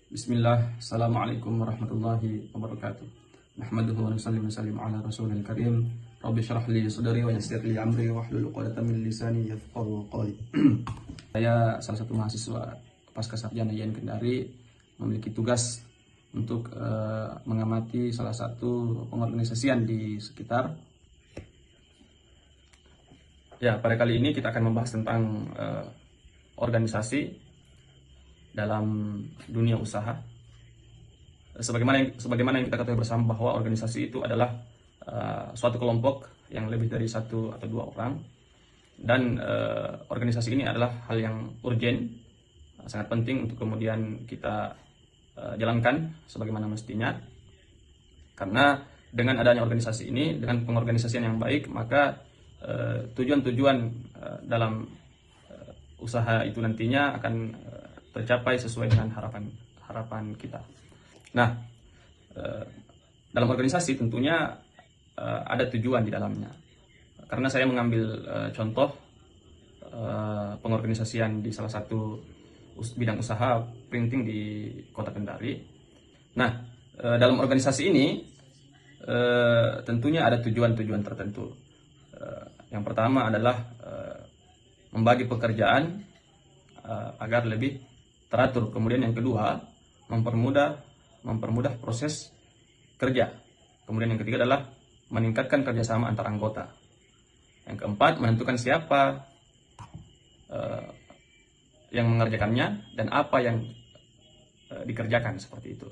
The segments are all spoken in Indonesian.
Bismillah, Assalamualaikum warahmatullahi wabarakatuh. Nahmaduhu wa nusalli wa sallim ala rasulil karim. Rabbi syrah li sadri wa yassir li amri wahlul 'uqdatam min lisani yafqahu qawli. Saya salah satu mahasiswa pasca sarjana IAIN Kendari, memiliki tugas untuk mengamati salah satu pengorganisasian di sekitar. Ya, pada kali ini kita akan membahas tentang organisasi dalam dunia usaha. Sebagaimana yang kita ketahui bersama bahwa organisasi itu adalah suatu kelompok yang lebih dari satu atau dua orang, dan organisasi ini adalah hal yang urgent, sangat penting untuk kemudian kita jalankan sebagaimana mestinya, karena dengan adanya organisasi ini, dengan pengorganisasian yang baik, maka tujuan-tujuan dalam usaha itu nantinya akan tercapai sesuai dengan harapan kita. Nah, dalam organisasi tentunya ada tujuan di dalamnya. Karena saya mengambil contoh pengorganisasian di salah satu bidang usaha printing di Kota Kendari. Nah, dalam organisasi ini tentunya ada tujuan-tujuan tertentu. Yang pertama adalah membagi pekerjaan agar lebih teratur. Kemudian yang kedua, mempermudah proses kerja. Kemudian yang ketiga adalah meningkatkan kerjasama antar anggota. Yang keempat, menentukan siapa yang mengerjakannya dan apa yang dikerjakan, seperti itu.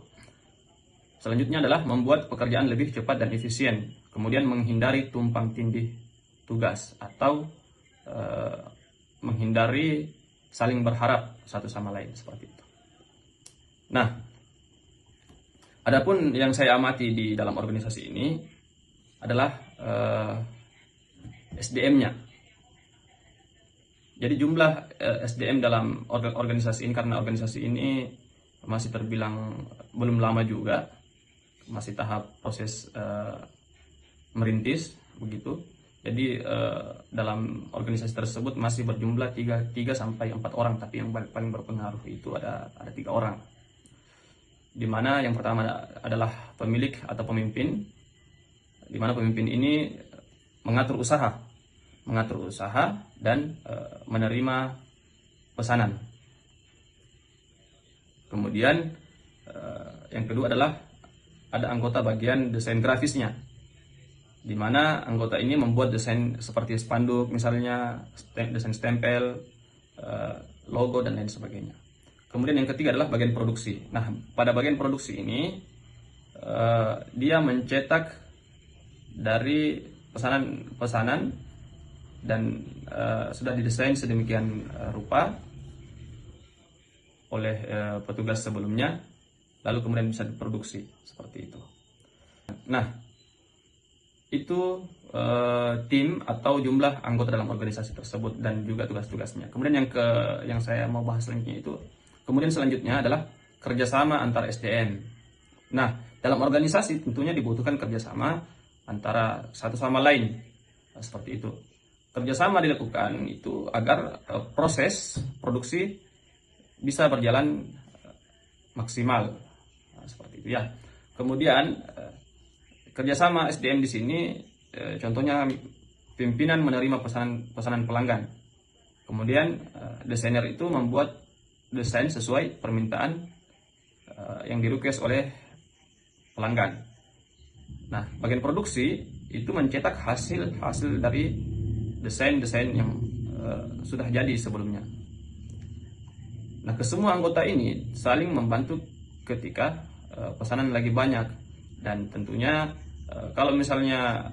Selanjutnya adalah membuat pekerjaan lebih cepat dan efisien. Kemudian menghindari tumpang tindih tugas atau menghindari saling berharap satu sama lain, seperti itu. Nah, adapun yang saya amati di dalam organisasi ini adalah SDM-nya. Jadi jumlah SDM dalam organisasi ini, karena organisasi ini masih terbilang belum lama juga, masih tahap proses merintis, begitu. Jadi dalam organisasi tersebut masih berjumlah 3 sampai 4 orang, tapi yang paling berpengaruh itu ada 3 orang. Di mana yang pertama adalah pemilik atau pemimpin, di mana pemimpin ini mengatur usaha dan menerima pesanan. Kemudian yang kedua adalah ada anggota bagian desain grafisnya, di mana anggota ini membuat desain seperti spanduk, misalnya desain stempel, logo, dan lain sebagainya. Kemudian yang ketiga adalah bagian produksi. Nah, pada bagian produksi ini dia mencetak dari pesanan dan sudah didesain sedemikian rupa oleh petugas sebelumnya, lalu kemudian bisa diproduksi seperti itu. Nah, itu tim atau jumlah anggota dalam organisasi tersebut dan juga tugas-tugasnya. Kemudian yang saya mau bahas selanjutnya adalah kerjasama antar SDM. Nah, dalam organisasi tentunya dibutuhkan kerjasama antara satu sama lain, seperti itu. Kerjasama dilakukan itu agar proses produksi bisa berjalan maksimal, seperti itu ya. Kemudian kerjasama SDM di sini, contohnya pimpinan menerima pesanan pelanggan. Kemudian desainer itu membuat desain sesuai permintaan yang di-request oleh pelanggan. Nah, bagian produksi itu mencetak hasil dari desain-desain yang sudah jadi sebelumnya. Nah, kesemua anggota ini saling membantu ketika pesanan lagi banyak, dan tentunya kalau misalnya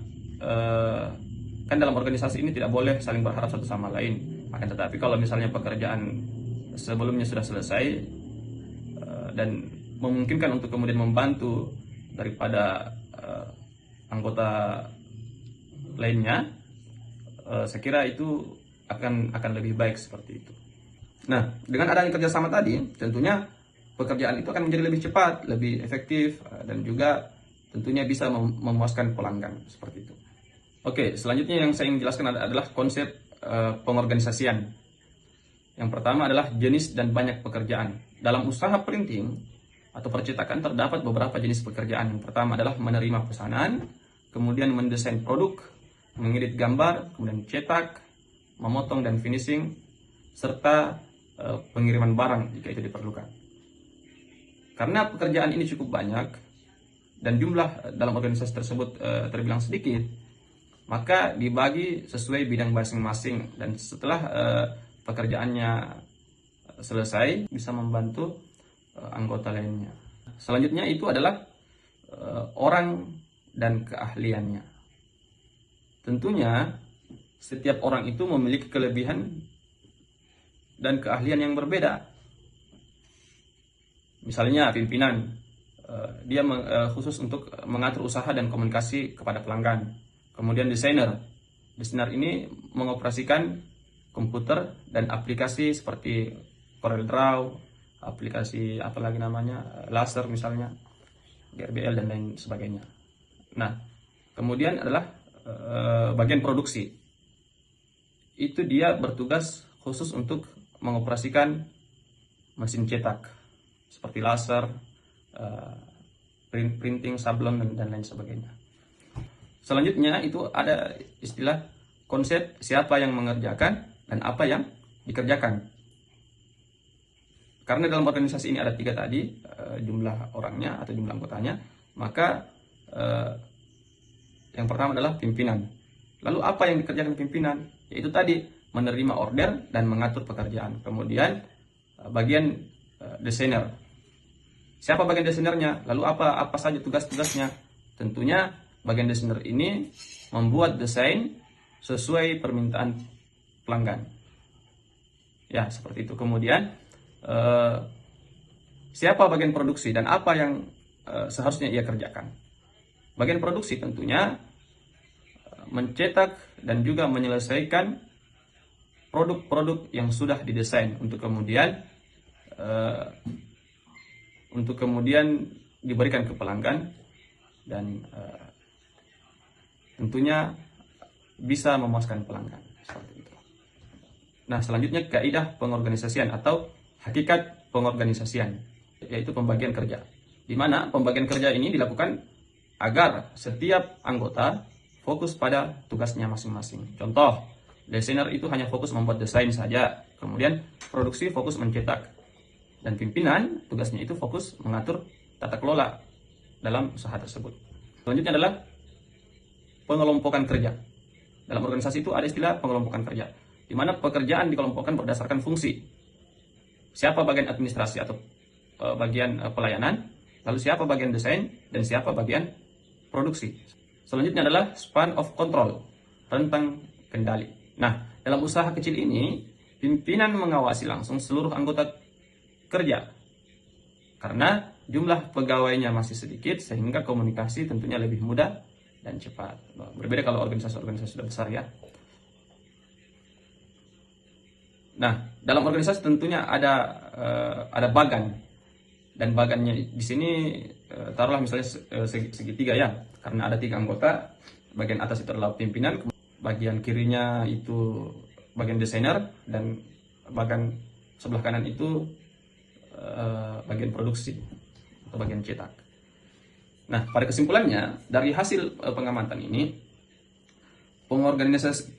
kan dalam organisasi ini tidak boleh saling berharap satu sama lain. Akan tetapi kalau misalnya pekerjaan sebelumnya sudah selesai dan memungkinkan untuk kemudian membantu daripada anggota lainnya, saya kira itu akan lebih baik, seperti itu. Nah, dengan adanya kerjasama tadi, tentunya pekerjaan itu akan menjadi lebih cepat, lebih efektif, dan juga tentunya bisa memuaskan pelanggan, seperti itu. Oke, selanjutnya yang saya ingin jelaskan adalah konsep pengorganisasian. Yang pertama adalah jenis dan banyak pekerjaan. Dalam usaha printing, atau percetakan terdapat beberapa jenis pekerjaan. Yang pertama adalah menerima pesanan, kemudian mendesain produk, mengedit gambar, kemudian cetak, memotong dan finishing, serta pengiriman barang jika itu diperlukan. Karena pekerjaan ini cukup banyak dan jumlah dalam organisasi tersebut terbilang sedikit, maka dibagi sesuai bidang masing-masing, dan setelah pekerjaannya selesai bisa membantu anggota lainnya. Selanjutnya itu adalah orang dan keahliannya. Tentunya setiap orang itu memiliki kelebihan dan keahlian yang berbeda. Misalnya pimpinan, dia khusus untuk mengatur usaha dan komunikasi kepada pelanggan. Kemudian desainer ini mengoperasikan komputer dan aplikasi seperti Corel Draw, aplikasi apalagi namanya, laser misalnya, GRBL dan lain sebagainya. Nah, kemudian adalah bagian produksi. Itu dia bertugas khusus untuk mengoperasikan mesin cetak seperti laser, printing, sablon dan lain sebagainya. Selanjutnya itu ada istilah konsep siapa yang mengerjakan dan apa yang dikerjakan. Karena dalam organisasi ini ada 3 tadi, jumlah orangnya atau jumlah anggotanya, maka yang pertama adalah pimpinan. Lalu apa yang dikerjakan pimpinan? Yaitu tadi menerima order dan mengatur pekerjaan. Kemudian bagian desainer. Siapa bagian desainernya? Lalu apa saja tugas-tugasnya? Tentunya bagian desainer ini membuat desain sesuai permintaan pelanggan. Ya, seperti itu. Kemudian siapa bagian produksi dan apa yang seharusnya ia kerjakan? Bagian produksi tentunya mencetak dan juga menyelesaikan produk-produk yang sudah didesain untuk kemudian diberikan ke pelanggan dan tentunya bisa memuaskan pelanggan. Seperti itu. Nah, selanjutnya kaidah pengorganisasian atau hakikat pengorganisasian, yaitu pembagian kerja. Di mana pembagian kerja ini dilakukan agar setiap anggota fokus pada tugasnya masing-masing. Contoh, desainer itu hanya fokus membuat desain saja, kemudian produksi fokus mencetak, dan pimpinan tugasnya itu fokus mengatur tata kelola dalam usaha tersebut. Selanjutnya adalah pengelompokan kerja. Dalam organisasi itu ada istilah pengelompokan kerja, di mana pekerjaan dikelompokkan berdasarkan fungsi. Siapa bagian administrasi atau bagian pelayanan, lalu siapa bagian desain, dan siapa bagian produksi. Selanjutnya adalah span of control, rentang kendali. Nah, dalam usaha kecil ini, pimpinan mengawasi langsung seluruh anggota kerja. Karena jumlah pegawainya masih sedikit, sehingga komunikasi tentunya lebih mudah dan cepat. Berbeda kalau organisasi-organisasi sudah besar ya. Nah, dalam organisasi tentunya ada bagan, dan bagannya di sini taruhlah misalnya segitiga ya, karena ada 3 anggota. Bagian atas itu adalah pimpinan, bagian kirinya itu bagian desainer, dan bagian sebelah kanan itu bagian produksi atau bagian cetak. Nah, pada kesimpulannya dari hasil pengamatan ini, pengorganisasi